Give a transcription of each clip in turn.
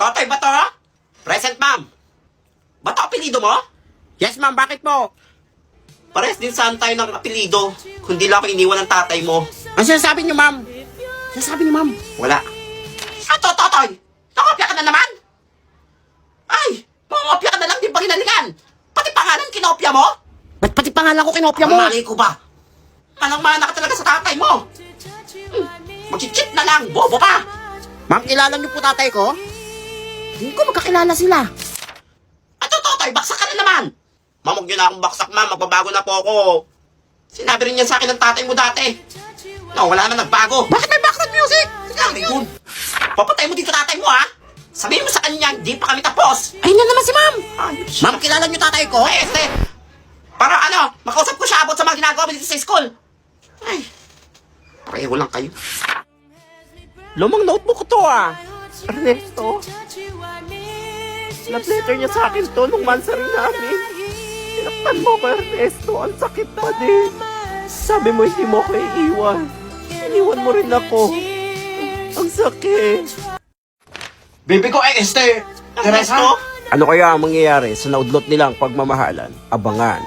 Totoy ba to? Present, ma'am. Ba to apelido mo? Yes, ma'am. Bakit po? Pares din saan tayo ng apelido, kundi lang ako iniwan ng tatay mo. Ang sinasabi niyo, ma'am? Sinasabi niyo, ma'am? Wala. Totoy! Nakopya ka na naman? Ay! Mangopya ka na lang, di ba hinalingan? Pati pangalan kinopya mo? Ba't pati pangalan ko kinopya mo? Mali ko ba? Manang-mana ka talaga sa tatay mo. Mag-cheat na lang, bobo pa! Ma'am, kilala niyo po tatay ko? Hindi ko magkakilala sila. Totoy, baksak ka na naman! Mamog nyo na akong baksak, ma'am. Magbabago na po ako. Sinabi rin yan sa akin ng tatay mo dati. No, wala naman nagbago. Bakit may background music? Sinabi yun. Papatay mo dito tatay mo, ha? Sabihin mo sa kanya, hindi pa kami tapos. Ayun na naman si ma'am. Ayos. Ma'am, kilala niyo tatay ko? Ay, para ano, makausap ko siya about sa mga ginagawa mo dito sa school. Ay, pareho lang kayo. Lumang notebook ko to Ernesto, love letter niya sa akin to nung mansari namin. Tinakpan mo ko, Ernesto. Ang sakit pa din. Sabi mo hindi mo ko iiwan. Iniwan mo rin ako. Ang sakit. Baby ko, Ernesto? Ano kaya ang mangyayari sa naudlot nilang pagmamahalan? Abangan.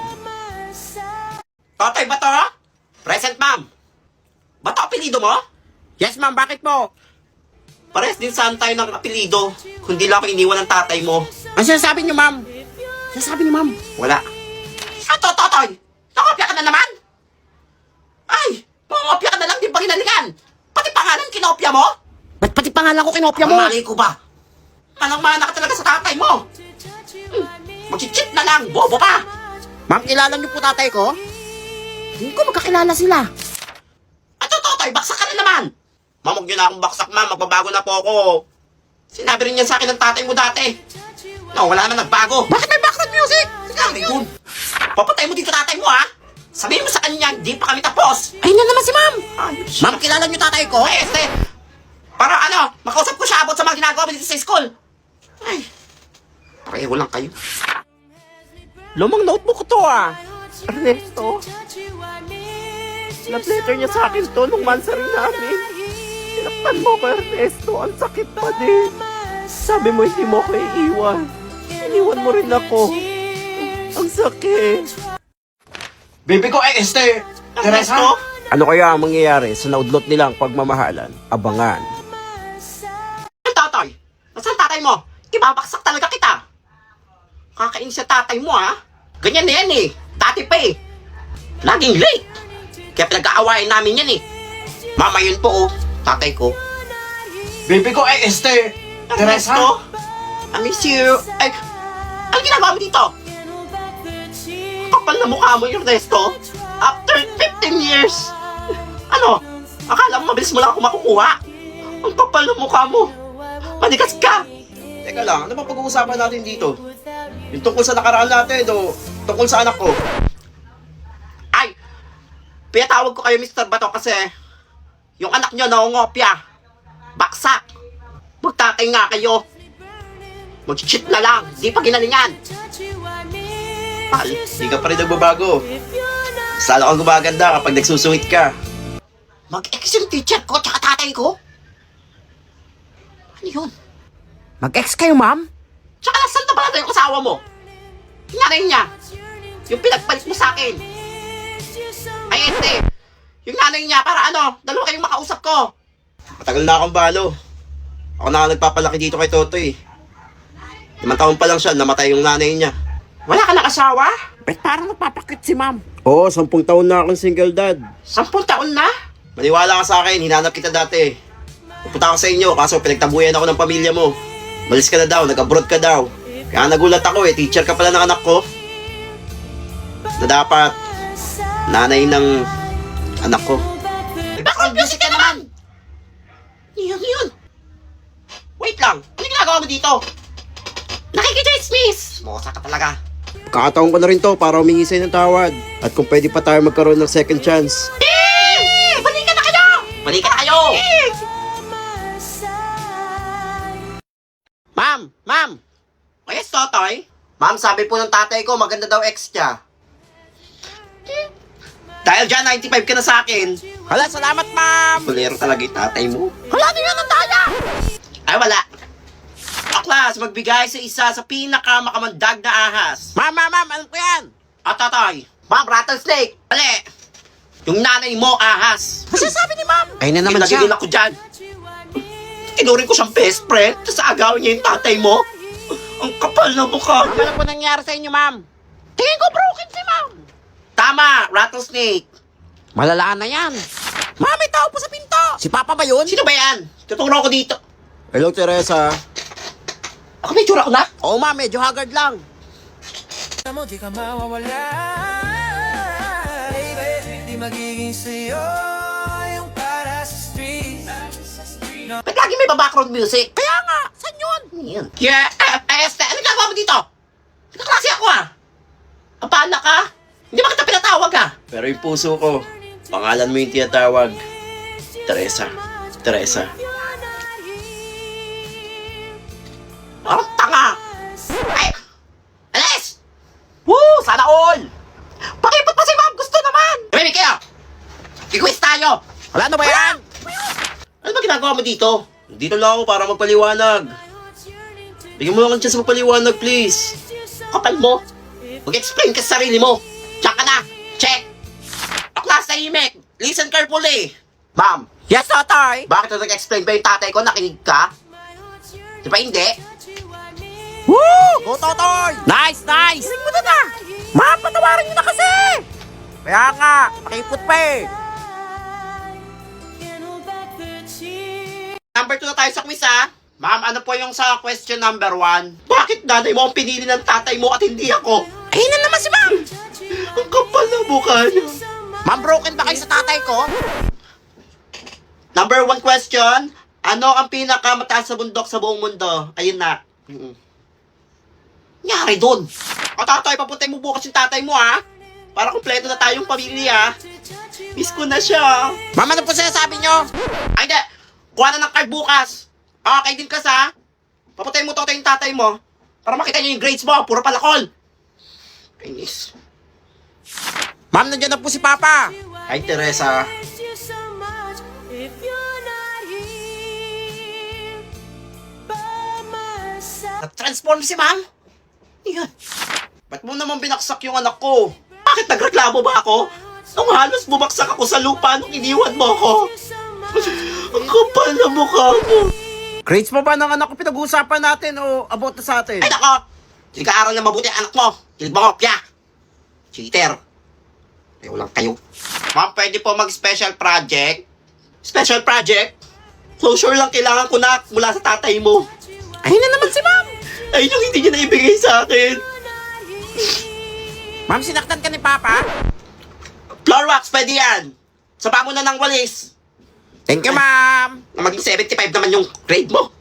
Totoy ba to? Present, ma'am. Ba to apelido mo? Yes, ma'am. Bakit po? Pares din saan tayo ng apelido, kundi lang ako iniwan ng tatay mo. Ang sinasabi niyo, ma'am? Sinasabi niyo, ma'am? Wala. Totoy! Nakopya ka na naman? Ay! Mangopya ka na lang, di ba hinalingan? Pati pangalan kinopya mo? Ba't pati pangalan ko kinopya mo? Mali ko ba? Manang-mana ka talaga sa tatay mo. Mag-cheat na lang, bobo pa! Ma'am, kilala niyo po tatay ko? Hindi ko magkakilala sila. Totoy, baksak ka na naman! Mamog nyo na akong baksak, ma'am. Magbabago na po ako. Sinabi rin yan sa akin ng tatay mo dati. No, wala naman nagbago. Bakit may background music? Sinabi yun. Papatay mo dito tatay mo, ha? Sabihin mo sa kanya, hindi pa kami tapos. Ayun na naman si ma'am. Ayos. Ma'am, kilala niyo tatay ko? Ay, para ano, makausap ko siya about sa mga ginagawa mo dito sa school. Ay, pareho lang kayo. Lumang notebook ko to Ernesto, love letter niya sa akin to nung mansari namin. Tinakpan mo ko, Ernesto. Ang sakit pa din. Sabi mo hindi mo ko iiwan. Iniwan mo rin ako. Ang sakit. Baby ko, Ernesto? Ano kaya ang mangyayari sa naudlot nilang pagmamahalan? Abangan. Totoy, nasaan tatay mo? Ibabaksak talaga kita. Kakainis sa tatay mo, ha? Ganyan na yan, Dati pa, laging late. Kaya pinag-aawayan namin yan, Mama, yun po, tatay ko. Baby ko, Ernesto? I miss you. Ay, ano ginagawa mo dito? Kapal na mukha mo, Ernesto. After 15 years. Ano? Akala mo mabilis mo lang ako makukuha? Ang kapal na mukha mo. Manigas ka. Teka lang, ano ba pag-uusapan natin dito? Yung tungkol sa nakaraan natin o tungkol sa anak ko? Ay, pinatawag ko kayo, Mr. Bato, kasi yung anak nyo naungopya. Baksak. Magtatay nga kayo. Mag-cheat na lang. Di pa ginalingan. Hindi ka pa rin nagbabago. Sala kang gumaganda kapag nagsusungit ka. Mag-ex yung teacher ko tsaka tatay ko? Ano yun? Mag-ex kayo, ma'am? Tsaka nasaan na pala yung asawa mo? Yung nanay niya. Yung pinagpalit mo sa akin. Ay, yung nanay niya, para ano, dalawa kayong makausap ko. Matagal na akong balo. Ako na nga nagpapalaki dito kay Totoy. 5 taon pa lang siya, namatay yung nanay niya. Wala ka ng asawa? Ba't parang nagpapakit si ma'am? Oo, 10 taon na akong single dad. 10 taon na? Maniwala ka sa akin, hinanap kita dati. Pupunta ako sa inyo, kaso pinagtabuyan ako ng pamilya mo. Malis ka na daw, nag-abroad ka daw. Kaya nagulat ako teacher ka pala ng anak ko. Na dapat, nanay ng anak ko. Background music ka naman! Yun. Wait lang, ano ginagawa mo dito? Nakikita-dismiss! Mosa ka talaga. Kakataon ko na rin to para humingi sa'yo ng tawad. At kung pwede pa tayo magkaroon ng second chance. Balikan na kayo! Balikan na kayo! Ma'am! Yes, Totoy? Ma'am, sabi po ng tatay ko, maganda daw ex niya. Dahil dyan, 95 ka na sa akin. Hala, salamat, ma'am! Kulero talaga yung tatay mo. Hala, di nga ng daya! Ay, wala. Aklas, magbigay sa isa sa pinakamakamandag na ahas. Ma'am, alam ko yan. At tatay, Ma'am Rattlesnake, ali! Yung nanay mo, ahas. Ano sabi ni ma'am? Ayun na naman Nagigil siya. ako dyan. Tinuring ko siyang best friend, tapos agawin niya yung tatay mo. Ang kapal na mukha. Ano po nangyari sa inyo, ma'am? Tingin ko broken si ma'am. Tama, Rattlesnake. Malalaan na yan. Ma'am, may tao po sa pinto. Si Papa ba yun? Sino ba yan? Tuturo ko dito. Hello, Teresa. Ako may tsura ko na. Oo, ma'am, medyo haggard lang. mo, di ka mawawala, baby. Di magiging sa'yo yung para sa street. Ba't lagi may background music? Kaya nga, saan yun? Yan. Yeah, Este, ano ginagawa mo dito? Nagkaklase ako ah. Ang pala ka? Hindi ba kita pinatawag ah? Pero yung puso ko, pangalan mo yung tinatawag. Teresa. Teresa. Parang tanga. Ay! Alis! Woo! Sana all! Pakipot pa si ma'am! Gusto naman! Tumimik kayo! I-quiz tayo! Wala na ba yan? Ano ba ginagawa mo dito? Dito lang ako para magpaliwanag. Bigyan mo lang ang chance magpaliwanag, please. Kapal mo! Mag-explain ka sa sarili mo! Diyan ka na! Check! Aklas na himik! Listen carefully! Ma'am, Yes, tatay. bakit na nag-explain ba yung tatay ko? Nakinig ka? Di ba hindi? Woo! Go, Totoy! Nice! Hiling mo na! Ma'am, patawarin niyo na kasi! Kaya nga, pakipot pa eh. Number 2 na tayo sa quiz ha. Ma'am, ano po yung sa question number 1? Bakit nanay mo ang pinili ng tatay mo at hindi ako? Ayun na naman si ma'am. Ang kapal na mukha niya. Ma'am, broken ba kayo sa tatay ko? Number 1 question. Ano ang pinakamataas sa bundok sa buong mundo? Ayun na. Nyari doon. O tatay, papuntay mo bukas yung tatay mo ha. Para kumpleto na tayong pamilya. Miss ko na siya. Ma'am, ano po sinasabi niyo? Ay, hindi. Kuha na ng card bukas. Okay din ka sa. Papatay mo to yung tatay mo. Para makita niyo yung grades mo. Puro palakol. Kainis. Ma'am, nandiyan na po si Papa. Hi, Teresa. Nag-transform si ma'am. Yan. Ba't mo naman binaksak yung anak ko? Bakit nagreklamo ba ako? Nung halos bumagsak ako sa lupa nung iniwan mo ako. Ang kapal na mukha mo. Grades mo ba ng anak ko pinag-uusapan natin o about na sa atin? Ay nako! Hindi ka aral na mabuti ang anak mo. Kilig mo kopya. Cheater. Ayaw lang kayo. Ma'am, pwede po mag-special project? Special project? Closure lang kailangan ko na mula sa tatay mo. Ayun na naman si ma'am. Ayun yung hindi niya naibigay sa akin. Ma'am, sinaktan ka ni Papa? Floor wax, pwede yan. Saba mo na ng walis. Thank you, ma'am. Na maging 75 naman yung grade mo.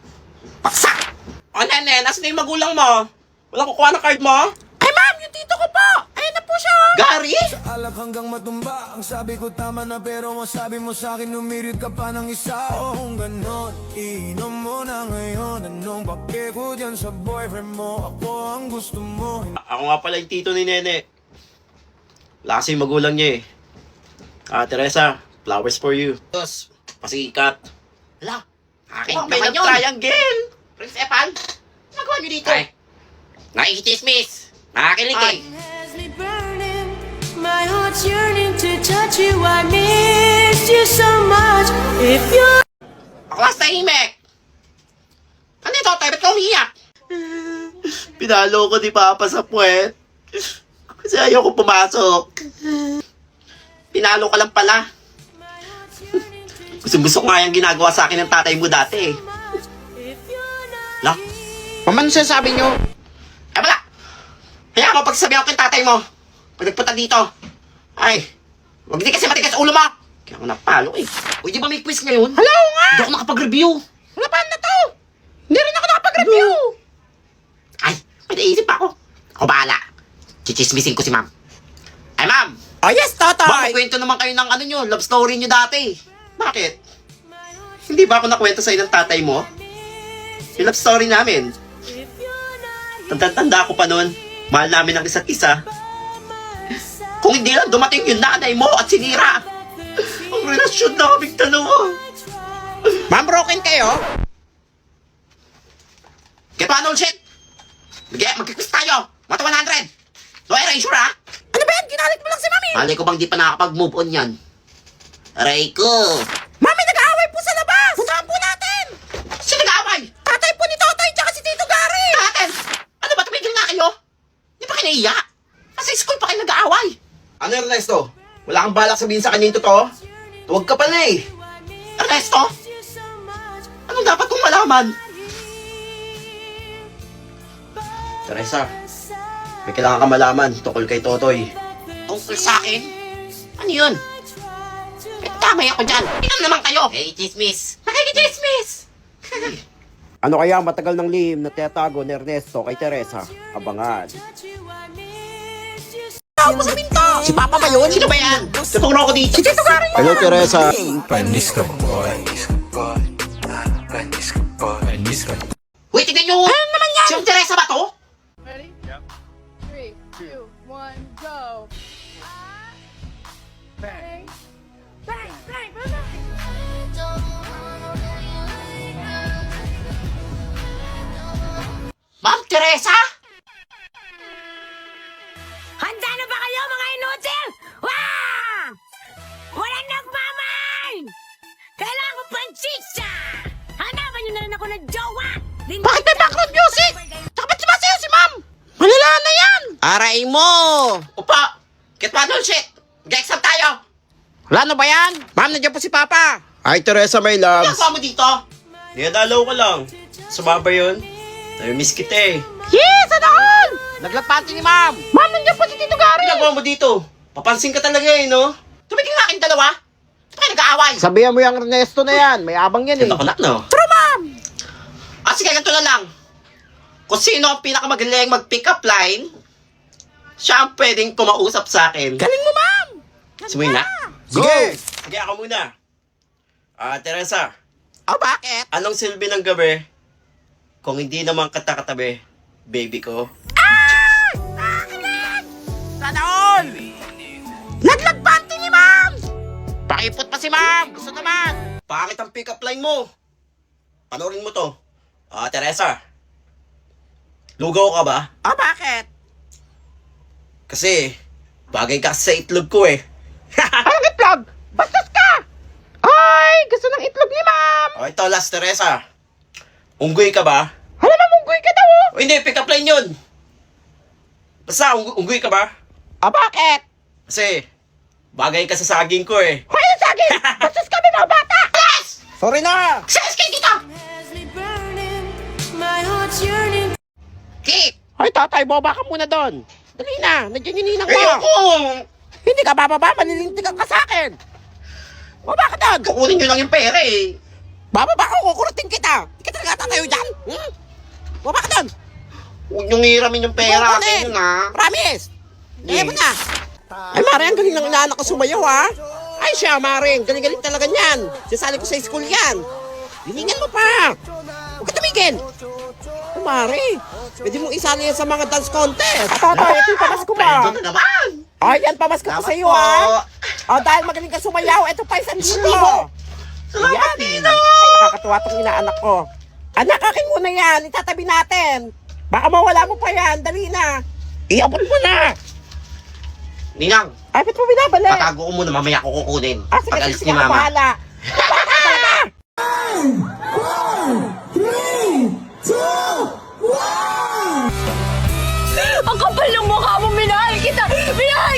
Paksak! O nene, nasan na yung magulang mo? Walang kukuha ng card mo? Ay, ma'am, yung tito ko po. Ayun na po siya. Gary? Alak hanggang matumba. Ang sabi ko tama na pero ang sabi mo sa'kin umirit ka pa ng isa. O kung ganon, inom mo na ngayon. Anong pake ko dyan sa boyfriend mo? Ako ang gusto mo. Ako nga pala yung tito ni Nene. Wala kasi yung magulang niya eh. Teresa, flowers for you. Dos. Pasikat. Hala. Akin Oh, may naman yun. nag-triangle. Prince Epan, nagawa niyo dito? Ay. Nakikichismis. Nakakilig eh. Has me burning, my heart's yearning to touch you. I miss you so much. If you Aklas na himek. Ano ito, tayo? Ba't ka umiyak? Pinalo ko ni Papa sa puwet. Kasi ayaw ko pumasok. Pinalo ka lang pala. Gusto ko nga yung ginagawa sa akin ng tatay mo dati eh. Lah, Ma'am, ano sinasabi niyo? ay wala. Kaya mo pagsabihan ko yung tatay mo. Pag nagpunta dito. Ay, wag din kasi matigas ulo mo. Kaya ako napalo eh. Uy, di ba may quiz ngayon? Hello nga. Hindi ako nakapag-review. Wala pa na to. Hindi rin ako nakapag-review. Ay, may naisip ako. Ako bahala. Chichismisin ko si ma'am. Ay ma'am, Oh, yes, baka tatay. kwento naman kayo ng ano nyo, love story nyo dati. Bakit? Hindi ba ako nakwento sa'yo ng tatay mo? Yung love story namin. Tanda-tanda ako pa noon. Mahal namin ang isa't isa. Kung hindi lang dumating yung nanay mo at sinira. Ang relasyon naming dalawa. Ma'am, broken kayo? Kaya paano shit? Magkikis tayo. Mata 100. No erasure ha? Ano ba yan? Ginalit mo lang si Mami! Malay ko bang di pa nakakapag-move on yan? Aray ko. Mami, nag-aaway po sa labas! Puntahan po natin! Sino nag-aaway? Tatay po ni Totoy tsaka si Tito Gary! Natin! Ano ba, tumigil nga kayo? Di ba kinaiya? Nasa school pa kayo nag-aaway. Ano Ernesto? Wala kang balak sabihin sa kanya yung totoo? Tuwag ka pala eh. Ernesto? Anong dapat kong malaman? Teresa, may kailangan ka malaman tungkol kay Totoy. Tungkol sa akin? Ano yun? Tamay ako dyan. Inom naman kayo. Eh, chismis. Nakikichismis. Ano kaya ang matagal ng lihim na tinatago ni Ernesto kay Teresa? Abangan. Tao mo sa pinto. Si Papa ba yun? Sino ba yan? Tuturo ko dito. Si Tito Gary. Hello Teresa. Uy, tignan nyo. Ano naman yan? Si Teresa ba to? Ready? Yep. 3, 2, 1, go. Bang. Bang, bang, bang, bang. Ma'am Teresa? Handa na ba kayo mga inutil? Wah! Walang nagmamahal! Kailangan ko pang chicks Hanapan nyo na rin ako ng jowa! Bakit may background music? Tsaka ba't sumasayaw si ma'am? Malala na yan. Aray mo. Upa. Get paano shit? Mag-exam tayo. Wala na ba yan? Ma'am, nandiyan po si Papa. Hi Teresa, my love. Ginagawa mo dito? Dinadalaw ko lang. Sumaba yun. Nami-miss kita eh. Yes, ano all? Naglapante ni ma'am. Ma'am, nandiyan po si Tito Gary. Ginagawa mo dito? Papansin ka talaga eh, no? Tumigil nga kayong dalawa. Ito kayo nag-aaway. Sabihan mo yung Ernesto na yan. May abang yan eh. Ganda ko na, no? True, ma'am. Sige, ganito na lang. Kung sino ang pinakamagaling mag-pick up line, siya ang pwedeng kumausap sa akin. Galing mo, ma'am! Sumuy na. Sige! Sige, ako muna. Teresa, Oh, bakit? anong silbi ng gabi kung hindi naman katakatabi, baby ko? Sana all! Naglagpante ni ma'am! Pakipot pa si ma'am! Gusto naman! Pangit ang pick up line mo. Panoorin mo to. Teresa, lugaw ka ba? Oh, bakit? Kasi, bagay ka sa itlog ko eh. Anong itlog? Bastos ka! Ay, gusto ng itlog ni ma'am! Ito last, Teresa. Unggoy ka ba? Hala, mamunggoy ka daw oh! O hindi, pick up line yun. Basta, unggoy ka ba? Oh, bakit? Kasi, bagay ka sa saging ko eh. Hoy, ano sa akin? Bastos kami mga bata! Yes! Sorry na! Sayas kayo dito! Ghastly burning, my heart's yearning. Kit! Hoy, tatay, boba ka muna doon. Dali na, nandiyan yung ninang mo. Ayoko! Hindi ka bababa, manilintikan ka sa akin. Baba ka doon. Kukunin nyo lang yung pera eh. Bababa ka, kukurutin kita. Hindi ka talaga tatayo dyan. Hmm? Baba ka doon. Huwag nyo ngiramin yung pera. Kukunin. Akin na. Promise. Kaya mo na. Ay, Mare, ang galing ng inaanak ko sumayaw, ha? Ay, siya, Mare, ang galing-galing talaga niyan. Sasali ko sa school yan. Hilingan mo pa. Huwag ka tumigil. Ay, Mare, pwede mong isali yan sa mga dance contest. Tatay, ito yung pamas ko ba? Ito na naman. Ay, yan, pamas ko sa iyo, ha? O, dahil magaling ka sumayaw, ito pa isang libo. Salamat, Tino! Ay, nakakatuwa tong inaanak ko. Anak, akin muna yan. Itatabi natin. Baka mawala mo pa yan. Dali na. Iabot mo na. Ninang, Ay, ba't mo binabalik? patago ko muna, mamaya ko kukunin. Sige, Pag alis sige, ni ako Mama. bahala. Patay na! Ang kapal ng mukha mo, minahal kita! Minahal